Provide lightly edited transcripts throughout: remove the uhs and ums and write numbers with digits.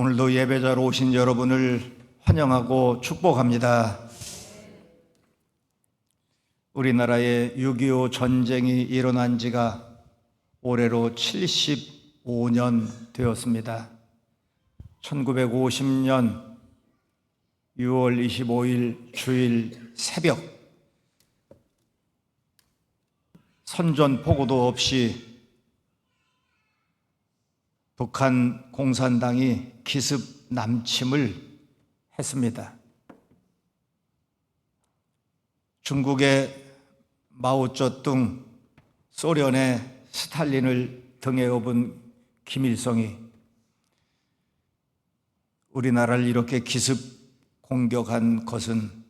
오늘도 예배자로 오신 여러분을 환영하고 축복합니다. 우리나라에 6.25 전쟁이 일어난 지가 올해로 75년 되었습니다. 1950년 6월 25일 주일 새벽, 선전포고도 없이 북한 공산당이 기습 남침을 했습니다. 중국의 마오쩌둥, 소련의 스탈린을 등에 업은 김일성이 우리나라를 이렇게 기습 공격한 것은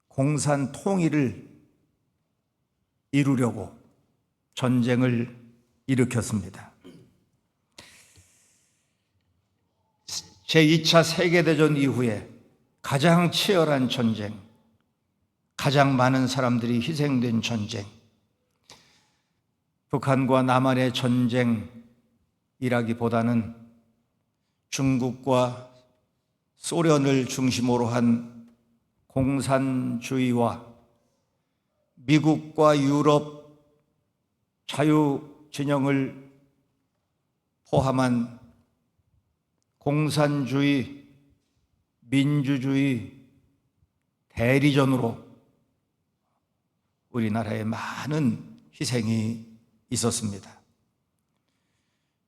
공산 통일을 이루려고 전쟁을 일으켰습니다. 제2차 세계대전 이후에 가장 치열한 전쟁, 가장 많은 사람들이 희생된 전쟁, 북한과 남한의 전쟁이라기보다는 중국과 소련을 중심으로 한 공산주의와 미국과 유럽 자유진영을 포함한 공산주의, 민주주의 대리전으로 우리나라에 많은 희생이 있었습니다.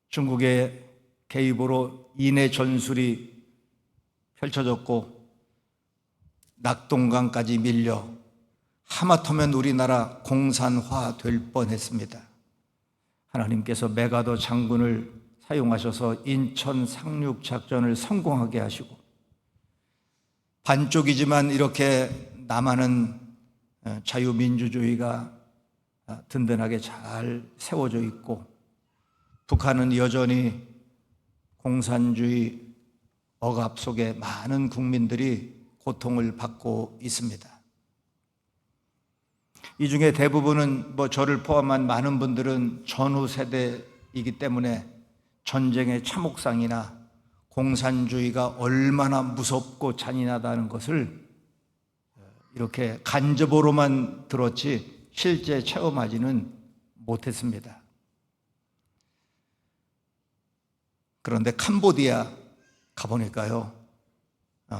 중국의 개입으로 인해 전술이 펼쳐졌고 낙동강까지 밀려 하마터면 우리나라 공산화 될 뻔했습니다. 하나님께서 메가더 장군을 사용하셔서 인천 상륙 작전을 성공하게 하시고 반쪽이지만 이렇게 남한은 자유민주주의가 든든하게 잘 세워져 있고 북한은 여전히 공산주의 억압 속에 많은 국민들이 고통을 받고 있습니다. 이 중에 대부분은 저를 포함한 많은 분들은 전후 세대이기 때문에 전쟁의 참혹상이나 공산주의가 얼마나 무섭고 잔인하다는 것을 이렇게 간접으로만 들었지 실제 체험하지는 못했습니다. 그런데 캄보디아 가보니까요,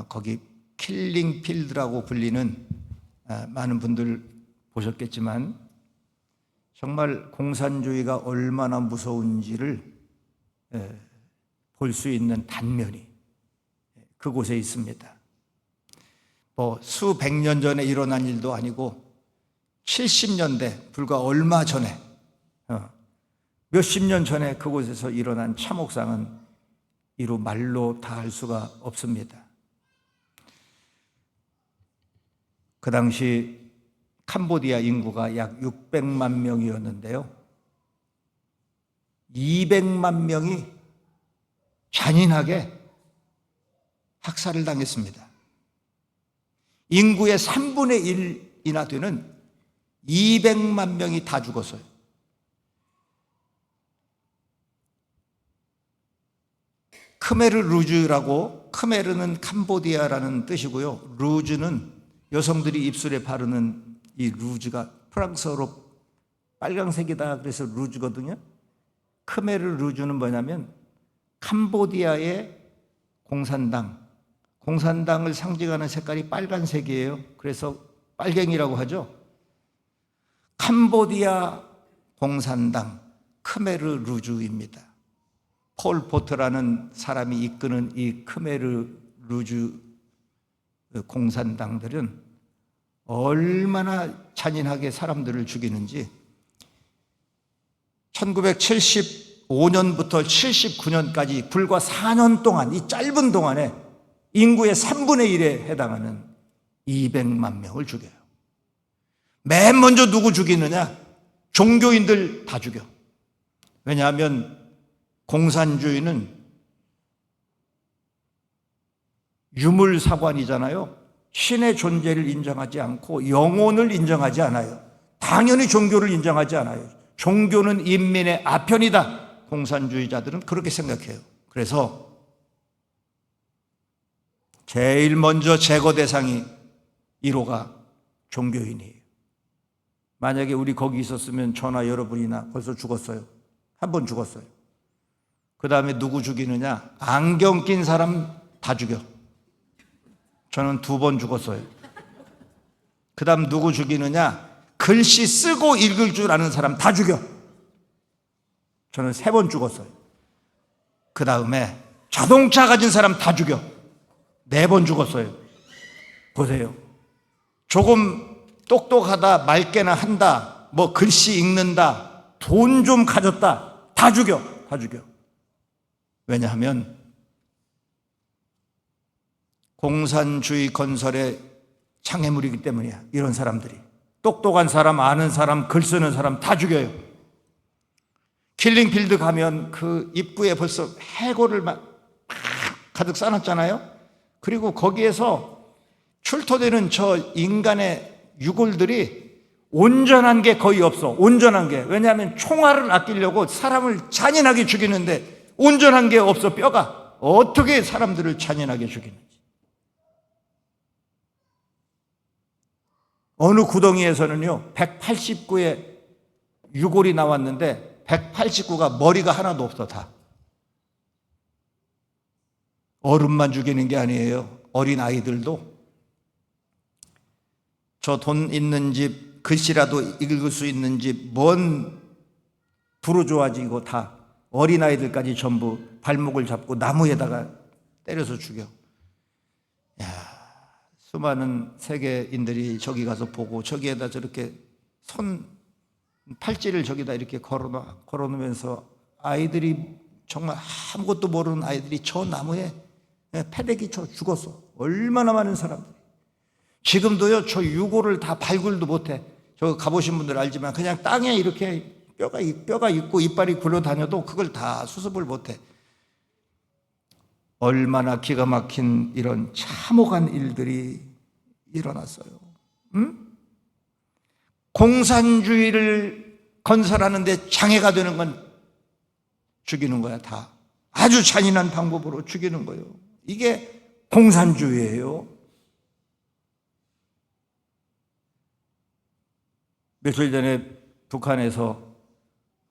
거기 킬링필드라고 불리는, 많은 분들 보셨겠지만 정말 공산주의가 얼마나 무서운지를 볼 수 있는 단면이 그곳에 있습니다. 수백 년 전에 일어난 일도 아니고 70년대 불과 얼마 전에, 몇십 년 전에 그곳에서 일어난 참혹상은 이루 말로 다 할 수가 없습니다. 그 당시 캄보디아 인구가 약 600만 명이었는데요, 200만 명이 잔인하게 학살을 당했습니다. 인구의 3분의 1이나 되는 200만 명이 다 죽었어요. 크메르 루즈라고, 크메르는 캄보디아라는 뜻이고요, 루즈는 여성들이 입술에 바르는 이 루즈가 프랑스어로 빨강색이다 그래서 루즈거든요. 크메르 루즈는 뭐냐면 캄보디아의 공산당을 상징하는 색깔이 빨간색이에요. 그래서 빨갱이라고 하죠. 캄보디아 공산당 크메르 루즈입니다. 폴 포트라는 사람이 이끄는 이 크메르 루즈 공산당들은 얼마나 잔인하게 사람들을 죽이는지 1975년부터 79년까지 불과 4년 동안, 이 짧은 동안에 인구의 3분의 1에 해당하는 200만 명을 죽여요. 맨 먼저 누구 죽이느냐? 종교인들 다 죽여. 왜냐하면 공산주의는 유물사관이잖아요. 신의 존재를 인정하지 않고 영혼을 인정하지 않아요. 당연히 종교를 인정하지 않아요. 종교는 인민의 아편이다. 공산주의자들은 그렇게 생각해요. 그래서 제일 먼저 제거 대상이 1호가 종교인이에요. 만약에 우리 거기 있었으면 저나 여러분이나 벌써 죽었어요. 한 번 죽었어요. 그 다음에 누구 죽이느냐? 안경 낀 사람 다 죽여. 저는 2번 죽었어요. 그 다음 누구 죽이느냐? 글씨 쓰고 읽을 줄 아는 사람 다 죽여. 저는 3번 죽었어요. 그 다음에 자동차 가진 사람 다 죽여. 4번 죽었어요. 보세요. 조금 똑똑하다, 맑게나 한다, 뭐 글씨 읽는다, 돈 좀 가졌다, 다 죽여. 다 죽여. 왜냐하면 공산주의 건설의 장애물이기 때문이야. 이런 사람들이. 똑똑한 사람, 아는 사람, 글 쓰는 사람 다 죽여요. 킬링필드 가면 그 입구에 벌써 해골을 막 가득 쌓아놨잖아요. 그리고 거기에서 출토되는 저 인간의 유골들이 온전한 게 거의 없어. 온전한 게. 왜냐하면 총알을 아끼려고 사람을 잔인하게 죽이는데 온전한 게 없어. 뼈가. 어떻게 사람들을 잔인하게 죽이는지. 어느 구덩이에서는요 189의 유골이 나왔는데 189가 머리가 하나도 없어. 다 어른만 죽이는 게 아니에요. 어린 아이들도. 저 돈 있는 집, 글씨라도 읽을 수 있는 집, 뭔 부르주아지고 다 어린아이들까지 전부 발목을 잡고 나무에다가 때려서 죽여. 야, 수많은 세계인들이 저기 가서 보고 저기에다 저렇게 팔찌를 저기다 이렇게 걸어놓으면서 아이들이 정말 아무것도 모르는 아이들이 저 나무에 패대기 쳐 죽었어. 얼마나 많은 사람들이. 지금도요 저 유골을 다 발굴도 못해. 저 가보신 분들 알지만 그냥 땅에 이렇게 뼈가 있고 이빨이 굴러다녀도 그걸 다 수습을 못해. 얼마나 기가 막힌 이런 참혹한 일들이 일어났어요. 응? 공산주의를 건설하는데 장애가 되는 건 죽이는 거야. 다 아주 잔인한 방법으로 죽이는 거예요. 이게 공산주의예요. 며칠 전에 북한에서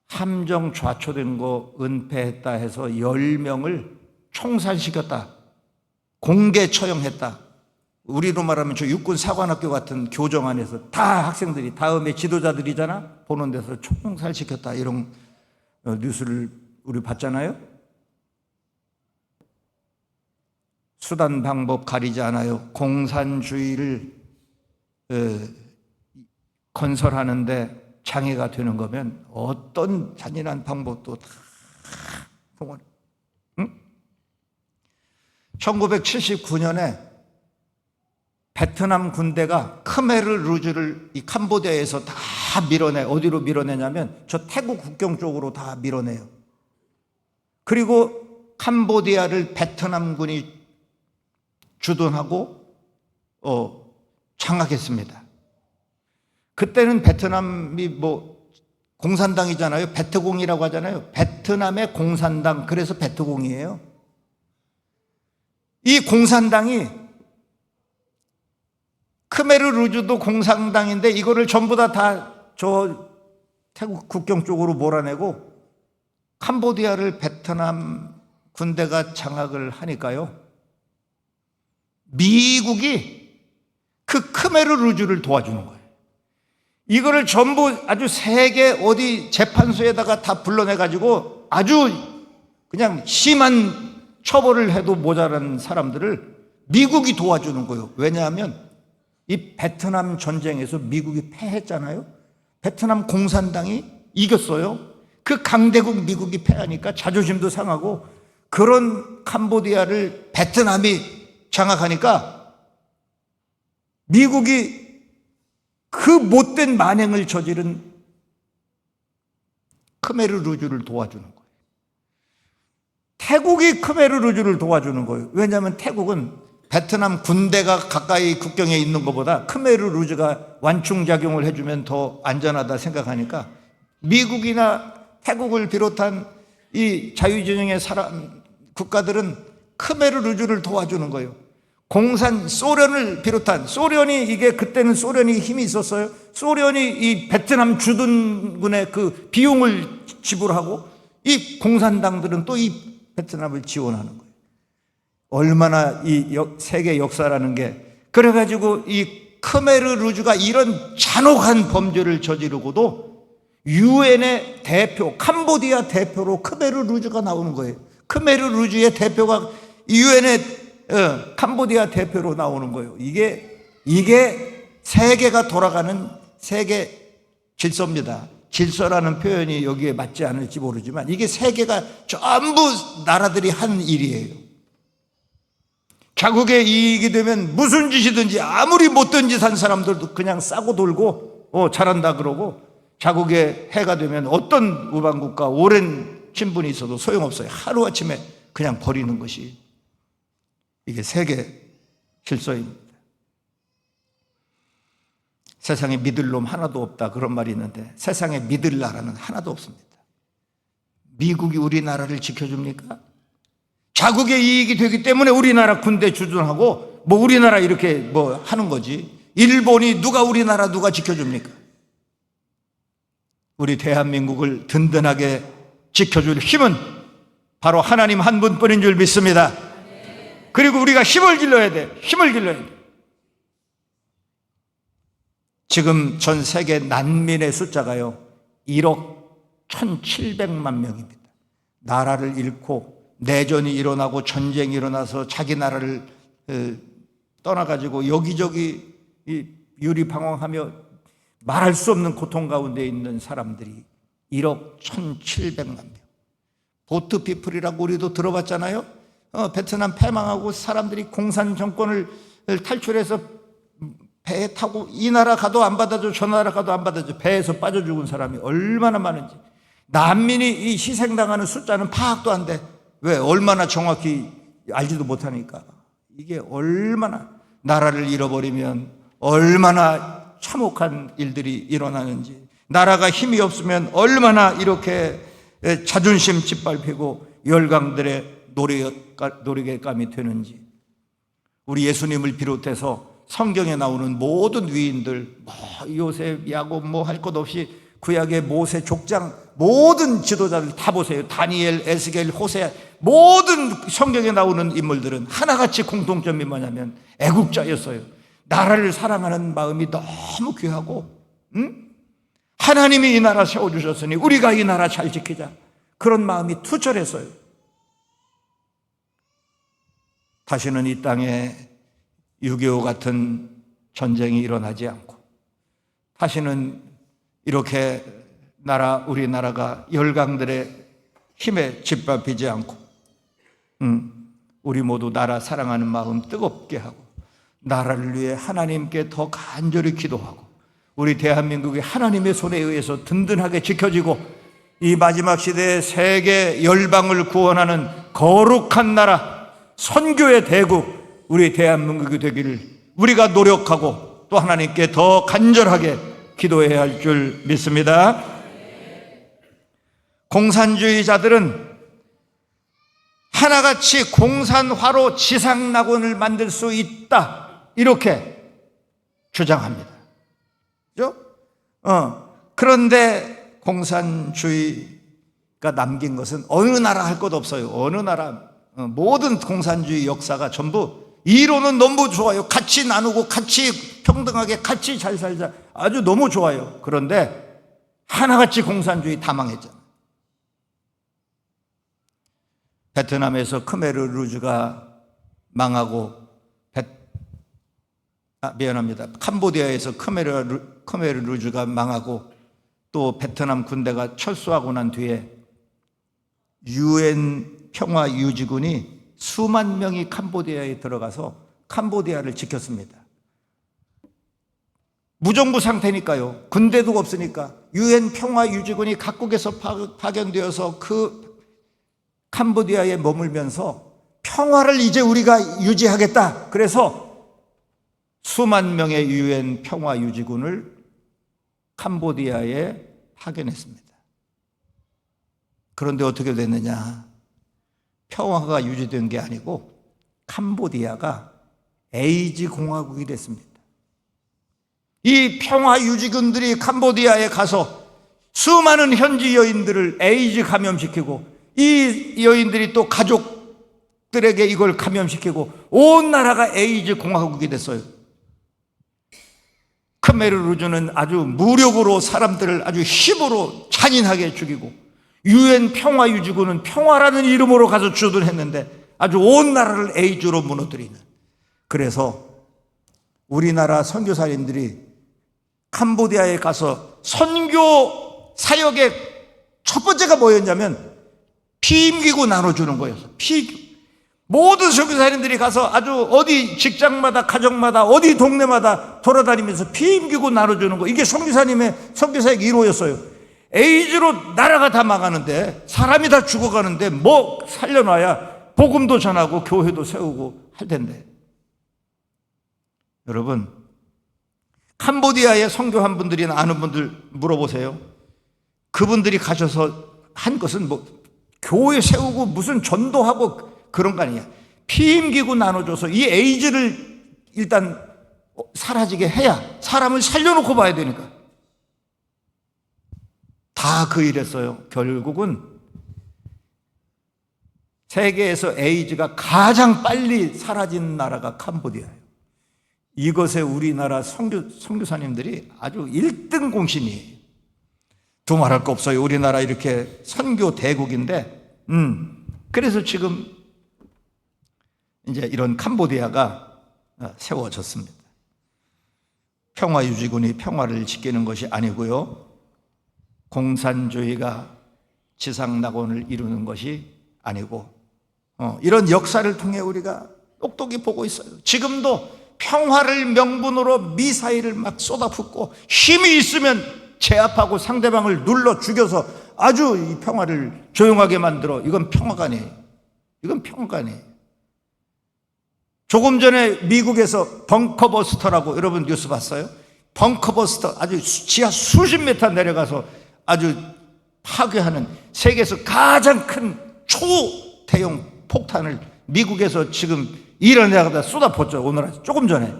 함정 좌초된 거 은폐했다 해서 10명을 총살시켰다. 공개 처형했다. 우리로 말하면 저 육군 사관학교 같은 교정 안에서 다 학생들이 다음에 지도자들이잖아. 보는 데서 총살시켰다. 이런 뉴스를 우리 봤잖아요. 수단 방법 가리지 않아요. 공산주의를 건설하는데 장애가 되는 거면 어떤 잔인한 방법도 다 동원해. 응? 1979년에 베트남 군대가 크메르 루즈를 이 캄보디아에서 다 밀어내. 어디로 밀어내냐면 저 태국 국경 쪽으로 다 밀어내요. 그리고 캄보디아를 베트남군이 주둔하고 장악했습니다. 그때는 베트남이 뭐 공산당이잖아요. 베트공이라고 하잖아요. 베트남의 공산당. 그래서 베트공이에요. 이 공산당이 크메르 루즈도 공산당인데 이거를 전부 다 저 태국 국경 쪽으로 몰아내고 캄보디아를 베트남 군대가 장악을 하니까요. 미국이 그 크메르 루즈를 도와주는 거예요. 이거를 전부 아주 세계 어디 재판소에다가 다 불러내가지고 아주 그냥 심한 처벌을 해도 모자란 사람들을 미국이 도와주는 거예요. 왜냐하면 이 베트남 전쟁에서 미국이 패했잖아요. 베트남 공산당이 이겼어요. 그 강대국 미국이 패하니까 자존심도 상하고 그런 캄보디아를 베트남이 장악하니까 미국이 그 못된 만행을 저지른 크메르 루즈를 도와주는 거예요. 태국이 크메르 루즈를 도와주는 거예요. 왜냐하면 태국은 베트남 군대가 가까이 국경에 있는 것보다 크메르 루즈가 완충작용을 해주면 더 안전하다 생각하니까 미국이나 태국을 비롯한 이 자유진영의 국가들은 크메르루주를 도와주는 거예요. 공산 소련을 비롯한, 소련이 이게 그때는 소련이 힘이 있었어요. 소련이 이 베트남 주둔군의 그 비용을 지불하고 이 공산당들은 또 이 베트남을 지원하는 거예요. 얼마나 이 세계 역사라는 게, 그래가지고 이 크메르루주가 이런 잔혹한 범죄를 저지르고도 유엔의 대표, 캄보디아 대표로 크메르루주가 나오는 거예요. 크메르루주의 대표가 유엔의 캄보디아 대표로 나오는 거예요. 이게 세계가 돌아가는 세계 질서입니다. 질서라는 표현이 여기에 맞지 않을지 모르지만 이게 세계가 전부 나라들이 하는 일이에요. 자국의 이익이 되면 무슨 짓이든지, 아무리 못된 짓 한 사람들도 그냥 싸고 돌고 잘한다 그러고, 자국의 해가 되면 어떤 우방국가 오랜 친분이 있어도 소용없어요. 하루아침에 그냥 버리는 것이 이게 세계 질서입니다. 세상에 믿을 놈 하나도 없다 그런 말이 있는데, 세상에 믿을 나라는 하나도 없습니다. 미국이 우리나라를 지켜줍니까? 자국의 이익이 되기 때문에 우리나라 군대 주둔하고 뭐 우리나라 이렇게 뭐 하는 거지. 일본이 누가 우리나라 누가 지켜줍니까? 우리 대한민국을 든든하게 지켜줄 힘은 바로 하나님 한 분뿐인 줄 믿습니다. 그리고 우리가 힘을 길러야 돼. 힘을 길러야 돼. 지금 전 세계 난민의 숫자가요 1억 1,700만 명입니다. 나라를 잃고 내전이 일어나고 전쟁이 일어나서 자기 나라를 떠나가지고 여기저기 유리방황하며 말할 수 없는 고통 가운데 있는 사람들이 1억 1,700만 명. 보트피플이라고 우리도 들어봤잖아요. 베트남 패망하고 사람들이 공산 정권을 탈출해서 배에 타고 이 나라 가도 안 받아줘, 저 나라 가도 안 받아줘, 배에서 빠져 죽은 사람이 얼마나 많은지. 난민이 이 희생당하는 숫자는 파악도 안 돼. 왜? 얼마나 정확히 알지도 못하니까. 이게 얼마나, 나라를 잃어버리면 얼마나 참혹한 일들이 일어나는지, 나라가 힘이 없으면 얼마나 이렇게 자존심 짓밟히고 열강들의 노리개감이 되는지. 우리 예수님을 비롯해서 성경에 나오는 모든 위인들, 요셉, 야곱 할 것 없이 구약의 모세, 족장, 모든 지도자들 다 보세요. 다니엘, 에스겔, 호세, 모든 성경에 나오는 인물들은 하나같이 공통점이 뭐냐면 애국자였어요. 나라를 사랑하는 마음이 너무 귀하고, 하나님이 이 나라 세워주셨으니 우리가 이 나라 잘 지키자, 그런 마음이 투철했어요. 다시는 이 땅에 6.25 같은 전쟁이 일어나지 않고, 다시는 이렇게 우리나라가 열강들의 힘에 짓밟히지 않고, 우리 모두 나라 사랑하는 마음 뜨겁게 하고, 나라를 위해 하나님께 더 간절히 기도하고, 우리 대한민국이 하나님의 손에 의해서 든든하게 지켜지고, 이 마지막 시대에 세계 열방을 구원하는 거룩한 나라, 선교의 대국, 우리 대한민국이 되기를 우리가 노력하고 또 하나님께 더 간절하게 기도해야 할 줄 믿습니다. 공산주의자들은 하나같이 공산화로 지상낙원을 만들 수 있다, 이렇게 주장합니다. 그렇죠? 그런데 공산주의가 남긴 것은 어느 나라 할 것 없어요. 어느 나라, 모든 공산주의 역사가 전부 이론은 너무 좋아요. 같이 나누고 같이 평등하게 같이 잘 살자, 아주 너무 좋아요. 그런데 하나같이 공산주의 다 망했잖아요. 베트남에서 크메르루주가 망하고, 캄보디아에서 크메르루주가 망하고, 또 베트남 군대가 철수하고 난 뒤에 UN 평화유지군이 수만 명이 캄보디아에 들어가서 캄보디아를 지켰습니다. 무정부 상태니까요. 군대도 없으니까 UN 평화유지군이 각국에서 파견되어서 그 캄보디아에 머물면서 평화를 이제 우리가 유지하겠다, 그래서 수만 명의 UN 평화유지군을 캄보디아에 파견했습니다. 그런데 어떻게 됐느냐? 평화가 유지된 게 아니고 캄보디아가 에이즈 공화국이 됐습니다. 이 평화 유지군들이 캄보디아에 가서 수많은 현지 여인들을 에이즈 감염시키고, 이 여인들이 또 가족들에게 이걸 감염시키고 온 나라가 에이즈 공화국이 됐어요. khmer 아주 무력으로 사람들을 아주 힘으로 잔인하게 죽이고, 유엔 평화유지군은 평화라는 이름으로 가서 주둔했는데 아주 온 나라를 에이즈로 무너뜨리는. 그래서 우리나라 선교사님들이 캄보디아에 가서 선교 사역의 첫 번째가 뭐였냐면 피임기구 나눠주는 거였어. 모든 선교사님들이 가서 아주 어디 직장마다 가정마다 어디 동네마다 돌아다니면서 피임기구 나눠주는 거, 이게 선교사님의 선교사역 1호였어요. 에이즈로 나라가 다 망하는데, 사람이 다 죽어가는데 뭐 살려놔야 복음도 전하고 교회도 세우고 할 텐데. 여러분, 캄보디아에 선교한 분들이나 아는 분들 물어보세요. 그분들이 가셔서 한 것은 뭐 교회 세우고 무슨 전도하고 그런 거 아니야. 피임기구 나눠줘서 이 에이즈를 일단 사라지게 해야 사람을 살려놓고 봐야 되니까. 다 그 일했어요. 결국은 세계에서 에이즈가 가장 빨리 사라진 나라가 캄보디아예요. 이것에 우리나라 선교사님들이 아주 1등 공신이에요. 두말할 거 없어요. 우리나라 이렇게 선교 대국인데, 그래서 지금 이제 이런 캄보디아가 세워졌습니다. 평화유지군이 평화를 지키는 것이 아니고요, 공산주의가 지상낙원을 이루는 것이 아니고, 이런 역사를 통해 우리가 똑똑히 보고 있어요. 지금도 평화를 명분으로 미사일을 막 쏟아붓고 힘이 있으면 제압하고 상대방을 눌러 죽여서 아주 이 평화를 조용하게 만들어. 이건 평화가 아니에요. 이건 평화가 아니에요. 조금 전에 미국에서 벙커버스터라고, 여러분 뉴스 봤어요? 벙커버스터, 아주 지하 수십 미터 내려가서 아주 파괴하는, 세계에서 가장 큰 초대형 폭탄을 미국에서 지금 이런데다가 쏟아붓죠. 오늘 조금 전에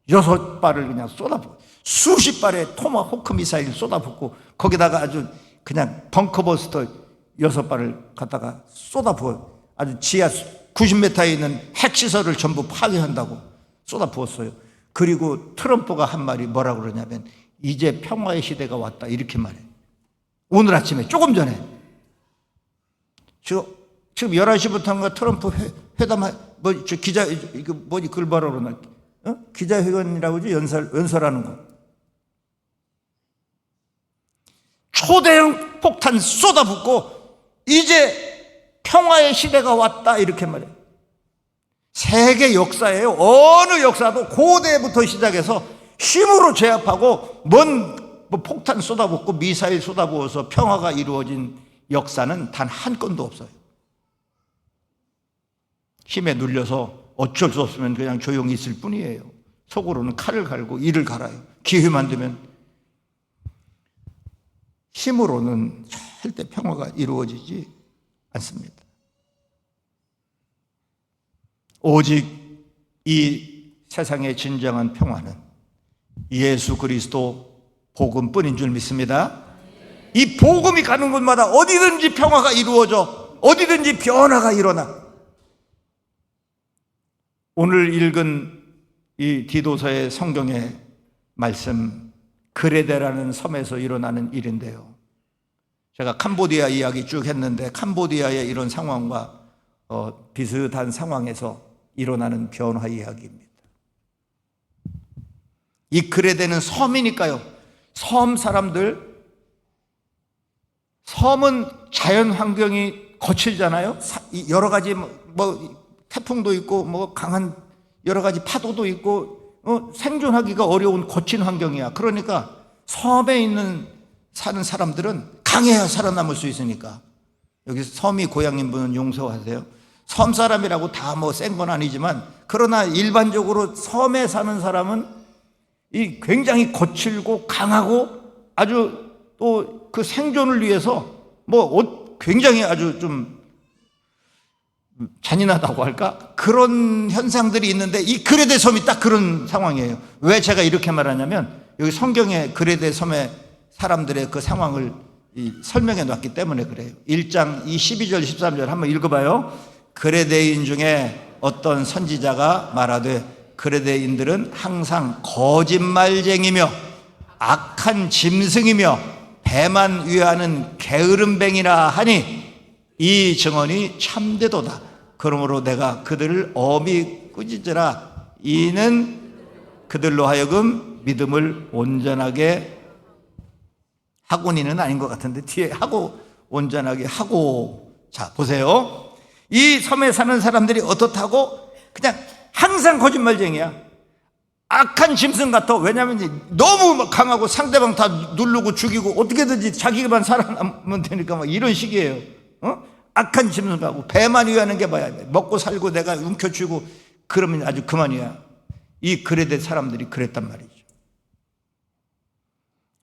6발을 그냥 쏟아붓고, 수십 발의 토마호크 미사일 쏟아붓고, 거기다가 아주 그냥 벙커버스터 6발을 갖다가 쏟아부어. 아주 지하 90m에 있는 핵시설을 전부 파괴한다고 쏟아부었어요. 그리고 트럼프가 한 말이 뭐라고 그러냐면, 이제 평화의 시대가 왔다, 이렇게 말해. 오늘 아침에 조금 전에 지금 11시부터인가 트럼프 회담, 뭐 기자, 이거 뭐지, 그걸 뭐라 그러나, 기자회견이라고 하지, 연설하는 거. 초대형 폭탄 쏟아붓고 이제 평화의 시대가 왔다, 이렇게 말해요. 세계 역사예요. 어느 역사도 고대부터 시작해서 힘으로 제압하고 뭐 폭탄 쏟아붓고 미사일 쏟아부어서 평화가 이루어진 역사는 단 한 건도 없어요. 힘에 눌려서 어쩔 수 없으면 그냥 조용히 있을 뿐이에요. 속으로는 칼을 갈고 이를 갈아요. 기회만 되면. 힘으로는 절대 평화가 이루어지지 않습니다. 오직 이 세상의 진정한 평화는 예수 그리스도 복음뿐인 줄 믿습니다. 이 복음이 가는 곳마다 어디든지 평화가 이루어져, 어디든지 변화가 일어나. 오늘 읽은 이 디도서의 성경의 말씀, 그레데라는 섬에서 일어나는 일인데요, 제가 캄보디아 이야기 쭉 했는데 캄보디아의 이런 상황과 비슷한 상황에서 일어나는 변화 이야기입니다. 이 그레데는 섬이니까요, 섬 사람들, 섬은 자연 환경이 거칠잖아요. 여러 가지 뭐 태풍도 있고 뭐 강한 여러 가지 파도도 있고 생존하기가 어려운 거친 환경이야. 그러니까 섬에 사는 사람들은 강해야 살아남을 수 있으니까. 여기 섬이 고향인 분은 용서하세요. 섬 사람이라고 다 뭐 센 건 아니지만, 그러나 일반적으로 섬에 사는 사람은 이 굉장히 거칠고 강하고 아주 또 그 생존을 위해서 뭐 굉장히 아주 좀 잔인하다고 할까? 그런 현상들이 있는데 이 그레데 섬이 딱 그런 상황이에요. 왜 제가 이렇게 말하냐면 여기 성경에 그레데 섬의 사람들의 그 상황을 설명해 놨기 때문에 그래요. 1장 12절 13절 한번 읽어봐요. 그레데인 중에 어떤 선지자가 말하되 그레데인들은 항상 거짓말쟁이며 악한 짐승이며 배만 위하는 게으름뱅이라 하니 이 증언이 참되도다. 그러므로 내가 그들을 엄히 꾸짖으라. 이는 그들로 하여금 믿음을 온전하게 하고니는 아닌 것 같은데 뒤에 하고 온전하게 하고. 자 보세요. 이 섬에 사는 사람들이 어떻다고? 그냥 항상 거짓말쟁이야. 악한 짐승 같아. 왜냐하면 너무 강하고 상대방 다 누르고 죽이고 어떻게든지 자기만 살아남으면 되니까 막 이런 식이에요. 악한 짐승 같고 배만 위하는 게 뭐야? 먹고 살고 내가 움켜쥐고 그러면 아주 그만이야. 이 그레데 사람들이 그랬단 말이죠.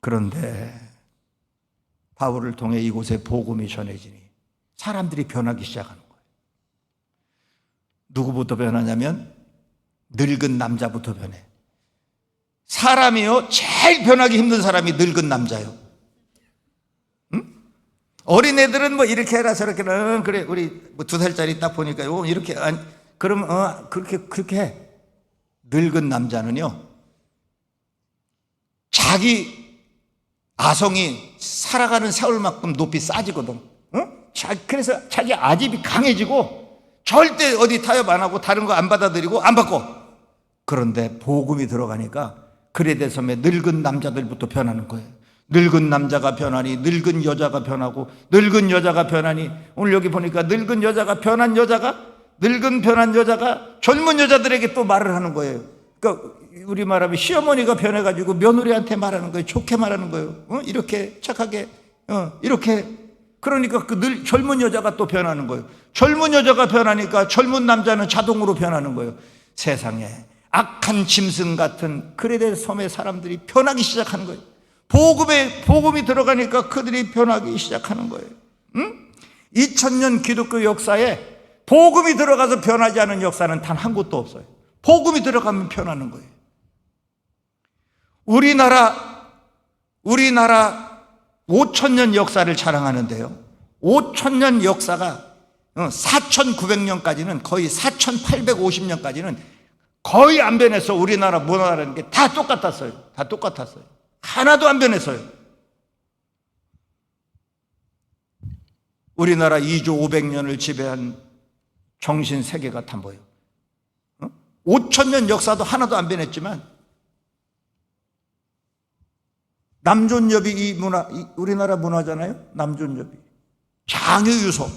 그런데 바울을 통해 이곳에 복음이 전해지니 사람들이 변하기 시작하는 거예요. 누구부터 변하냐면 늙은 남자부터 변해. 사람이요 제일 변하기 힘든 사람이 늙은 남자요. 응? 어린애들은 뭐 이렇게 해라 저렇게 해라. 그래 우리 뭐 2살짜리 딱 보니까 이렇게 그러면 그렇게 해. 늙은 남자는요 자기 아성이 살아가는 세월만큼 높이 쌓아지거든. 그래서 자기 아집이 강해지고 절대 어디 타협 안 하고 다른 거 안 받아들이고 안 바꿔. 그런데 복음이 들어가니까 그레데 섬에 늙은 남자들부터 변하는 거예요. 늙은 남자가 변하니 늙은 여자가 변하고 늙은 여자가 변하니 오늘 여기 보니까 늙은 여자가 변한 여자가 젊은 여자들에게 또 말을 하는 거예요. 그러니까 우리 말하면 시어머니가 변해가지고 며느리한테 말하는 거예요. 좋게 말하는 거예요. 이렇게 착하게 이렇게. 그러니까 그 젊은 여자가 또 변하는 거예요. 젊은 여자가 변하니까 젊은 남자는 자동으로 변하는 거예요. 세상에 악한 짐승 같은 그레데 섬의 사람들이 변하기 시작하는 거예요. 복음이 들어가니까 그들이 변하기 시작하는 거예요. 2000년 기독교 역사에 복음이 들어가서 변하지 않은 역사는 단 한 곳도 없어요. 복음이 들어가면 변하는 거예요. 우리나라 5000년 역사를 자랑하는데요. 5000년 역사가 4900년까지는 거의 4850년까지는 거의 안 변했어. 우리나라 문화라는 게 다 똑같았어요. 다 똑같았어요. 하나도 안 변했어요. 우리나라 2조 500년을 지배한 정신 세계가 다 뭐예요? 5000년 역사도 하나도 안 변했지만 남존여비 이 문화, 우리나라 문화잖아요. 남존여비, 장유유서.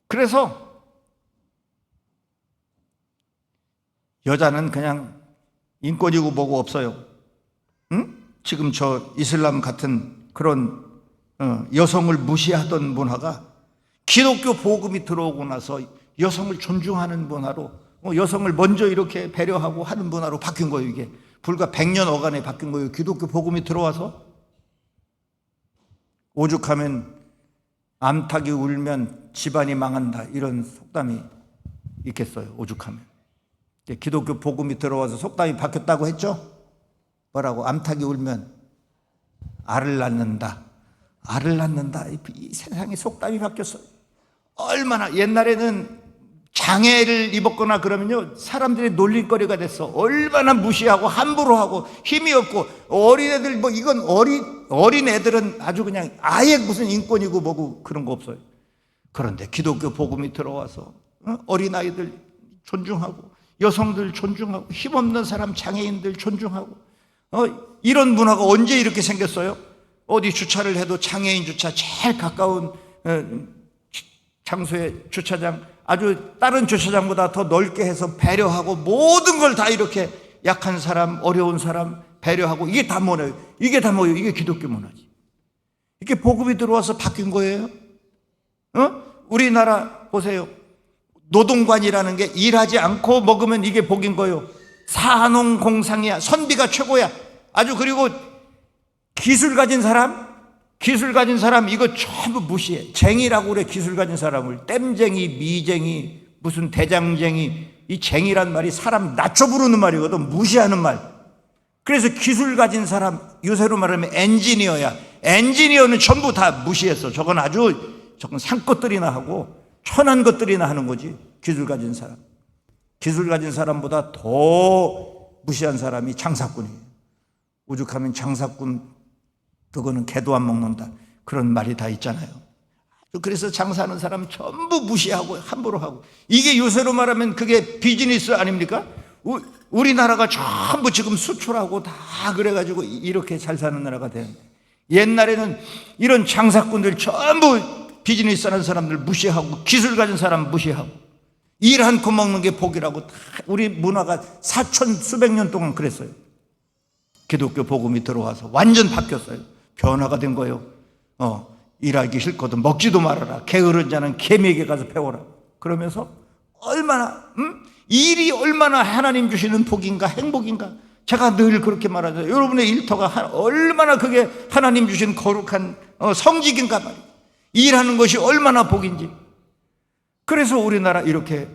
그래서 여자는 그냥 인권이고 뭐고 없어요. 지금 저 이슬람 같은 그런 여성을 무시하던 문화가 기독교 복음이 들어오고 나서 여성을 존중하는 문화로, 여성을 먼저 이렇게 배려하고 하는 문화로 바뀐 거예요. 이게 불과 100년 어간에 바뀐 거예요. 기독교 복음이 들어와서. 오죽하면 암탉이 울면 집안이 망한다 이런 속담이 있겠어요. 오죽하면. 기독교 복음이 들어와서 속담이 바뀌었다고 했죠. 뭐라고? 암탉이 울면 알을 낳는다. 알을 낳는다. 이 세상에 속담이 바뀌었어요. 얼마나 옛날에는 장애를 입었거나 그러면요 사람들이 놀림거리가 됐어. 얼마나 무시하고 함부로 하고 힘이 없고, 어린애들 뭐 이건 어린애들은 아주 그냥 아예 무슨 인권이고 뭐고 그런 거 없어요. 그런데 기독교 복음이 들어와서 어린아이들 존중하고 여성들 존중하고 힘없는 사람 장애인들 존중하고 이런 문화가 언제 이렇게 생겼어요? 어디 주차를 해도 장애인 주차 제일 가까운 장소의 주차장 아주 다른 주차장보다 더 넓게 해서 배려하고 모든 걸 다 이렇게 약한 사람, 어려운 사람 배려하고, 이게 다 뭐예요? 이게 다 뭐예요? 이게 기독교 문화지. 이게 복음이 들어와서 바뀐 거예요. 우리나라 보세요. 노동관이라는 게 일하지 않고 먹으면 이게 복인 거예요. 사농공상이야. 선비가 최고야. 아주. 그리고 기술 가진 사람, 기술 가진 사람 이거 전부 무시해. 쟁이라고 그래. 기술 가진 사람을 땜쟁이, 미쟁이, 무슨 대장쟁이. 이 쟁이란 말이 사람 낮춰 부르는 말이거든. 무시하는 말. 그래서 기술 가진 사람, 요새로 말하면 엔지니어야. 엔지니어는 전부 다 무시했어. 저건 산 것들이나 하고 천한 것들이나 하는 거지. 기술 가진 사람. 기술 가진 사람보다 더 무시한 사람이 장사꾼이에요. 오죽하면 장사꾼 그거는 개도 안 먹는다, 그런 말이 다 있잖아요. 그래서 장사하는 사람 전부 무시하고 함부로 하고, 이게 요새로 말하면 그게 비즈니스 아닙니까? 우리나라가 전부 지금 수출하고 다 그래가지고 이렇게 잘 사는 나라가 되는데, 옛날에는 이런 장사꾼들 전부 비즈니스 하는 사람들 무시하고 기술 가진 사람 무시하고 일 한코 먹는 게 복이라고 다 우리 문화가 4천 수백 년 동안 그랬어요. 기독교 복음이 들어와서 완전 바뀌었어요. 변화가 된 거예요. 일하기 싫거든 먹지도 말아라. 게으른 자는 개미에게 가서 배워라. 그러면서 얼마나 일이 얼마나 하나님 주시는 복인가 행복인가. 제가 늘 그렇게 말하죠. 여러분의 일터가 얼마나 그게 하나님 주신 거룩한 성직인가 말이에요. 일하는 것이 얼마나 복인지. 그래서 우리나라 이렇게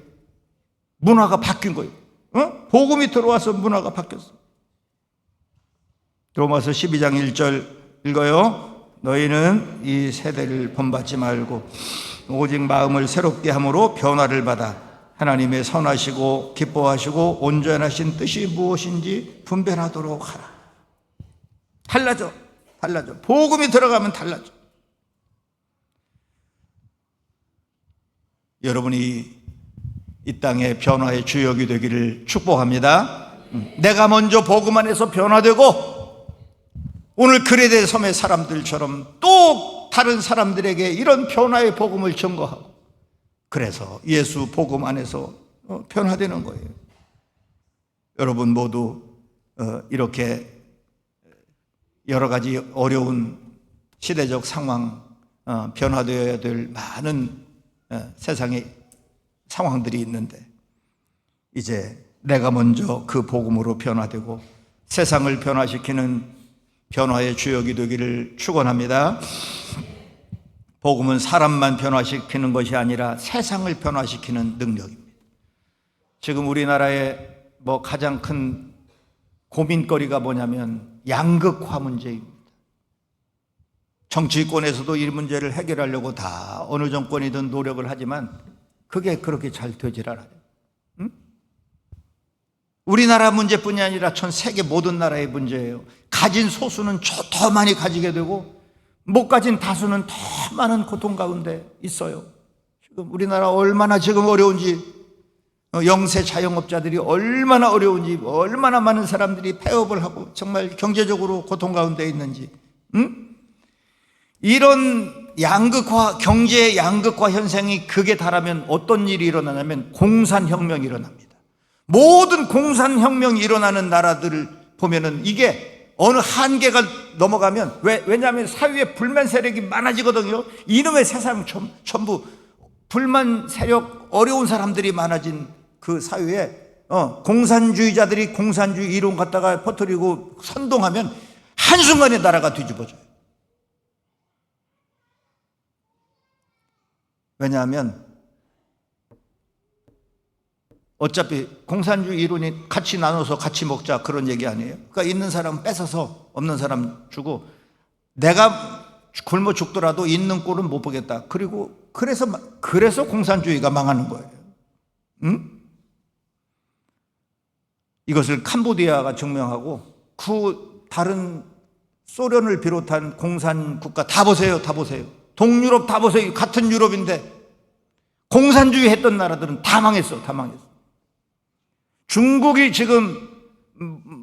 문화가 바뀐 거예요. 복음이 들어와서 문화가 바뀌었어. 로마서 12장 1절 읽어요. 너희는 이 세대를 본받지 말고 오직 마음을 새롭게 함으로 변화를 받아 하나님의 선하시고 기뻐하시고 온전하신 뜻이 무엇인지 분별하도록 하라. 달라져. 복음이 들어가면 달라져. 여러분이 이 땅의 변화의 주역이 되기를 축복합니다. 내가 먼저 복음 안에서 변화되고 오늘 그레데 섬의 사람들처럼 또 다른 사람들에게 이런 변화의 복음을 증거하고, 그래서 예수 복음 안에서 변화되는 거예요. 여러분 모두 이렇게 여러 가지 어려운 시대적 상황, 변화되어야 될 많은 세상의 상황들이 있는데, 이제 내가 먼저 그 복음으로 변화되고 세상을 변화시키는 변화의 주역이 되기를 축원합니다. 복음은 사람만 변화시키는 것이 아니라 세상을 변화시키는 능력입니다. 지금 우리나라의 가장 큰 고민거리가 뭐냐면 양극화 문제입니다. 정치권에서도 이 문제를 해결하려고 다 어느 정권이든 노력을 하지만 그게 그렇게 잘 되질 않아요. 우리나라 문제뿐이 아니라 전 세계 모든 나라의 문제예요. 가진 소수는 더 많이 가지게 되고 못 가진 다수는 더 많은 고통 가운데 있어요. 지금 우리나라 얼마나 지금 어려운지, 영세 자영업자들이 얼마나 어려운지, 얼마나 많은 사람들이 폐업을 하고 정말 경제적으로 고통 가운데 있는지. 이런 양극화, 경제의 양극화 현상이 극에 달하면 어떤 일이 일어나냐면 공산혁명이 일어납니다. 모든 공산혁명이 일어나는 나라들을 보면은 이게 어느 한계가 넘어가면, 왜냐하면 사회에 불만 세력이 많아지거든요. 이놈의 세상 전부 불만 세력, 어려운 사람들이 많아진 그 사회에 공산주의자들이 공산주의 이론 갖다가 퍼뜨리고 선동하면 한순간에 나라가 뒤집어져요. 왜냐하면 어차피 공산주의 이론이 같이 나눠서 같이 먹자 그런 얘기 아니에요. 그러니까 있는 사람 뺏어서 없는 사람 주고, 내가 굶어 죽더라도 있는 꼴은 못 보겠다. 그래서 공산주의가 망하는 거예요. 이것을 캄보디아가 증명하고 다른 소련을 비롯한 공산 국가 다 보세요. 동유럽 다 보세요. 같은 유럽인데 공산주의 했던 나라들은 다 망했어. 중국이 지금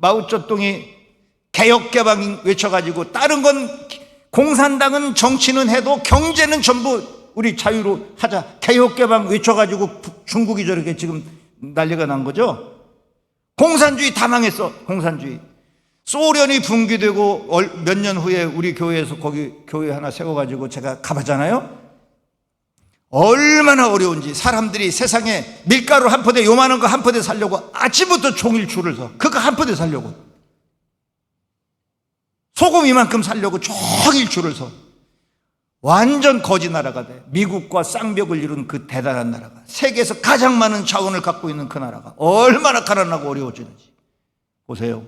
마오쩌둥이 개혁개방 외쳐가지고, 다른 건 공산당은 정치는 해도 경제는 전부 우리 자유로 하자, 개혁개방 외쳐가지고 중국이 저렇게 지금 난리가 난 거죠. 공산주의 다 망했어. 공산주의. 소련이 붕괴되고 몇 년 후에 우리 교회에서 거기 교회 하나 세워가지고 제가 가봤잖아요. 얼마나 어려운지. 사람들이 세상에 밀가루 한 포대, 요만한 거 한 포대 사려고 아침부터 종일 줄을 서. 그거 한 포대 사려고. 소금 이만큼 사려고 종일 줄을 서. 완전 거지 나라가 돼. 미국과 쌍벽을 이룬 그 대단한 나라가, 세계에서 가장 많은 자원을 갖고 있는 그 나라가 얼마나 가난하고 어려워지는지 보세요.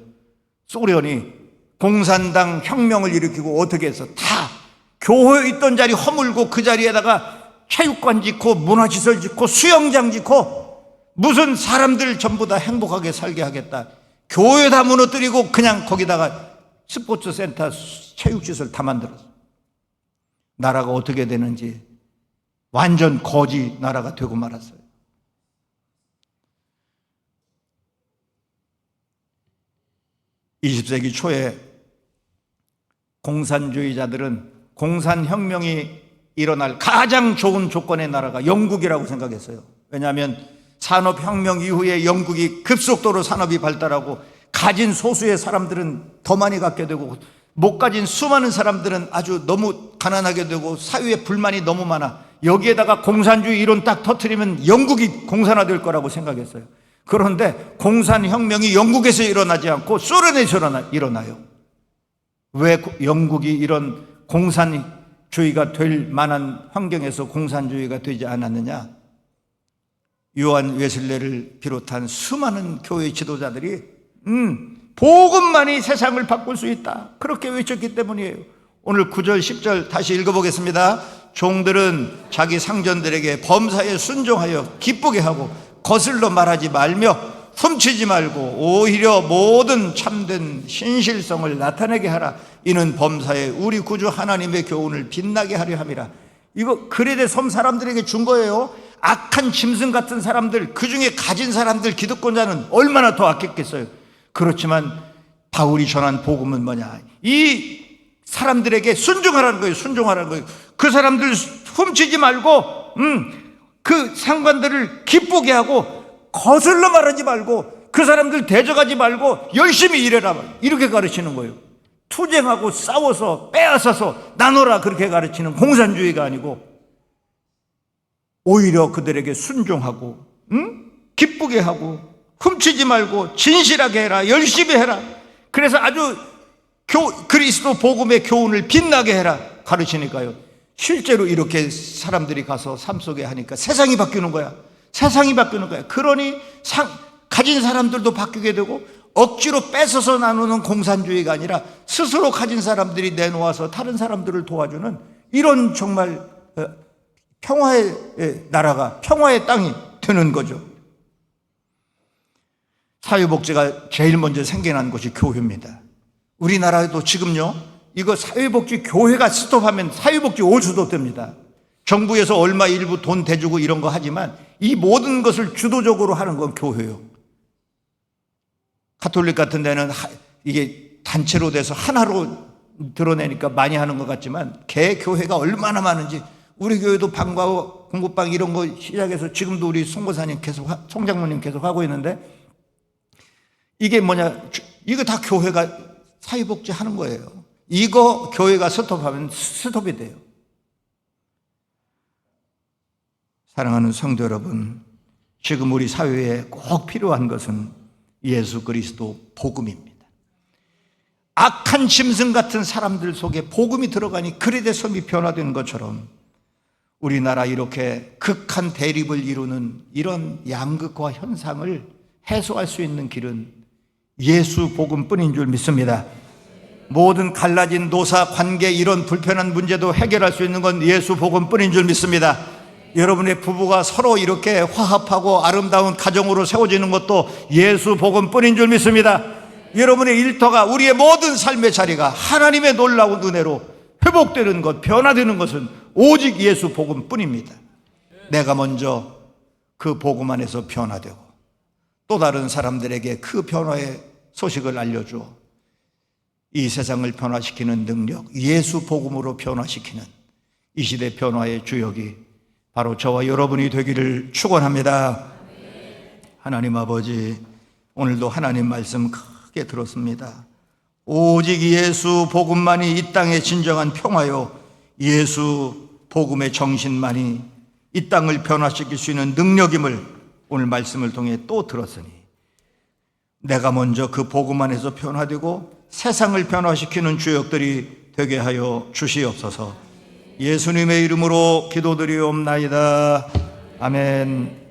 소련이 공산당 혁명을 일으키고 어떻게 해서 다 교회 있던 자리 허물고 그 자리에다가 체육관 짓고 문화시설 짓고 수영장 짓고 무슨 사람들 전부 다 행복하게 살게 하겠다. 교회 다 무너뜨리고 그냥 거기다가 스포츠 센터 체육시설 다 만들었어. 나라가 어떻게 되는지 완전 거지 나라가 되고 말았어요. (20세기) 초에 공산주의자들은 공산혁명이 일어날 가장 좋은 조건의 나라가 영국이라고 생각했어요. 왜냐하면 산업혁명 이후에 영국이 급속도로 산업이 발달하고 가진 소수의 사람들은 더 많이 갖게 되고 못 가진 수많은 사람들은 아주 너무 가난하게 되고 사회에 불만이 너무 많아. 여기에다가 공산주의 이론 딱 터뜨리면 영국이 공산화될 거라고 생각했어요. 그런데 공산혁명이 영국에서 일어나지 않고 소련에서 일어나요. 왜 영국이 이런 공산주의가 될 만한 환경에서 공산주의가 되지 않았느냐? 요한 웨슬레를 비롯한 수많은 교회 지도자들이 복음만이 세상을 바꿀 수 있다, 그렇게 외쳤기 때문이에요. 오늘 9절 10절 다시 읽어보겠습니다. 종들은 자기 상전들에게 범사에 순종하여 기쁘게 하고 거슬러 말하지 말며 훔치지 말고 오히려 모든 참된 신실성을 나타내게 하라. 이는 범사에 우리 구주 하나님의 교훈을 빛나게 하려 함이라. 이거 그레데 섬 사람들에게 준 거예요. 악한 짐승 같은 사람들, 그 중에 가진 사람들, 기득권자는 얼마나 더 악했겠어요. 그렇지만 바울이 전한 복음은 뭐냐? 이 사람들에게 순종하라는 거예요. 순종하라는 거예요. 그 사람들 훔치지 말고 그 상관들을 기쁘게 하고 거슬러 말하지 말고 그 사람들 대적하지 말고 열심히 일해라, 이렇게 가르치는 거예요. 투쟁하고 싸워서 빼앗아서 나눠라, 그렇게 가르치는 공산주의가 아니고 오히려 그들에게 순종하고 기쁘게 하고 훔치지 말고 진실하게 해라, 열심히 해라. 그래서 아주 그리스도 복음의 교훈을 빛나게 해라 가르치니까요. 실제로 이렇게 사람들이 가서 삶 속에 하니까 세상이 바뀌는 거야. 세상이 바뀌는 거야. 그러니 가진 사람들도 바뀌게 되고 억지로 뺏어서 나누는 공산주의가 아니라 스스로 가진 사람들이 내놓아서 다른 사람들을 도와주는 이런 정말 평화의 나라가, 평화의 땅이 되는 거죠. 사회복지가 제일 먼저 생겨난 곳이 교회입니다. 우리나라에도 지금요, 이거 사회복지 교회가 스톱하면 사회복지 올 수도 없답니다. 정부에서 얼마 일부 돈 대주고 이런 거 하지만 이 모든 것을 주도적으로 하는 건 교회예요. 가톨릭 같은 데는 이게 단체로 돼서 하나로 드러내니까 많이 하는 것 같지만 개교회가 얼마나 많은지, 우리 교회도 방과 공부방 이런 거 시작해서 지금도 우리 송고사님 계속, 송장모님 계속 하고 있는데 이게 뭐냐, 이거 다 교회가 사회복지 하는 거예요. 이거 교회가 스톱하면 스톱이 돼요. 사랑하는 성도 여러분, 지금 우리 사회에 꼭 필요한 것은 예수 그리스도 복음입니다. 악한 짐승 같은 사람들 속에 복음이 들어가니 그레데 섬이 변화되는 것처럼 우리나라 이렇게 극한 대립을 이루는 이런 양극화 현상을 해소할 수 있는 길은 예수 복음뿐인 줄 믿습니다. 모든 갈라진 노사 관계 이런 불편한 문제도 해결할 수 있는 건 예수 복음뿐인 줄 믿습니다. 여러분의 부부가 서로 이렇게 화합하고 아름다운 가정으로 세워지는 것도 예수 복음뿐인 줄 믿습니다. 여러분의 일터가, 우리의 모든 삶의 자리가 하나님의 놀라운 은혜로 회복되는 것, 변화되는 것은 오직 예수 복음뿐입니다. 내가 먼저 그 복음 안에서 변화되고 또 다른 사람들에게 그 변화의 소식을 알려줘 이 세상을 변화시키는 능력, 예수 복음으로 변화시키는 이 시대 변화의 주역이 바로 저와 여러분이 되기를 축원합니다. 하나님 아버지, 오늘도 하나님 말씀 크게 들었습니다. 오직 예수 복음만이 이 땅의 진정한 평화요, 예수 복음의 정신만이 이 땅을 변화시킬 수 있는 능력임을 오늘 말씀을 통해 또 들었으니 내가 먼저 그 복음 안에서 변화되고 세상을 변화시키는 주역들이 되게 하여 주시옵소서. 예수님의 이름으로 기도드리옵나이다. 아멘.